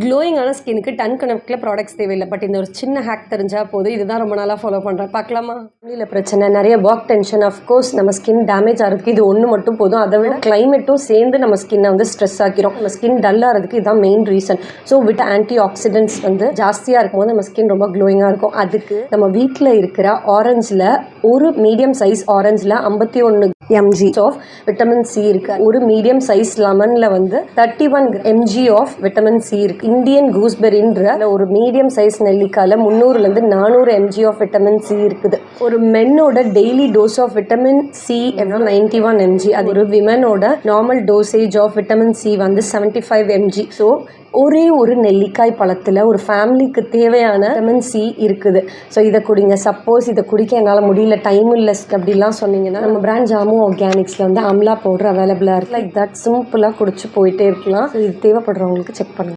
க்ளோயிங்கான ஸ்கினுக்கு ton கணக்கில் products தேவையில்லை. But இந்த ஒரு சின்ன ஹேக் தெரிஞ்சால் போதும். இதுதான் ரொம்ப நாளாக ஃபாலோ பண்ணுறேன். பார்க்கலாமா? இல்லை பிரச்சனை, நிறைய ஒர்க் டென்ஷன், அஃப்கோர்ஸ் நம்ம ஸ்கின் டேமேஜ் ஆகிறதுக்கு இது ஒன்று மட்டும் போதும். அதை விட கிளைமேட்டும் சேர்ந்து நம்ம ஸ்கின்னை வந்து ஸ்ட்ரெஸ் ஆக்கிரும். நம்ம ஸ்கின் டல் ஆகிறதுக்கு இதுதான் main reason. So with anti oxidants வந்து ஜாஸ்தியாக இருக்கும்போது நம்ம ஸ்கின் ரொம்ப க்ளோயிங்காக இருக்கும். அதுக்கு நம்ம வீட்டில் இருக்கிற ஆரஞ்சில் ஒரு மீடியம் சைஸ் ஆரஞ்சில் 51 mg ஆஃப் விட்டமின் சி இருக்கு. ஒரு மீடியம் சைஸ் லெமன்ல வந்து 31 mg ஆஃப் விட்டமின் சி இருக்கு. இந்தியன் கூஸ்பெரின்ற ஒரு மீடியம் சைஸ் நெல்லிக்காயில 300 to 400 mg of vitamin C இருக்குது. ஒரு மென்னோட daily dose of vitamin C 91 mg. அது ஒரு விமனோட normal dosage of vitamin C வந்து 75 mg. ஸோ ஒரே ஒரு நெல்லிக்காய் பழத்தில் ஒரு ஃபேமிலிக்கு தேவையான விட்டமின் சி இருக்குது. ஸோ இதை குடிங்க. சப்போஸ் இதை குடிக்க என்னால் முடியல, டைம் இல்லை அப்படிலாம் சொன்னீங்கன்னா நம்ம பிராண்ட் ஜாமு ஆர்கானிக்ஸில் வந்து அம்லா பவுடர் அவைலபிளாக இருக்குது. லைக் தட் சிம்பிளாக குடிச்சு போயிட்டே இருக்கலாம். ஸோ இது தேவைப்படுறவங்களுக்கு செக் பண்ணுங்கள்.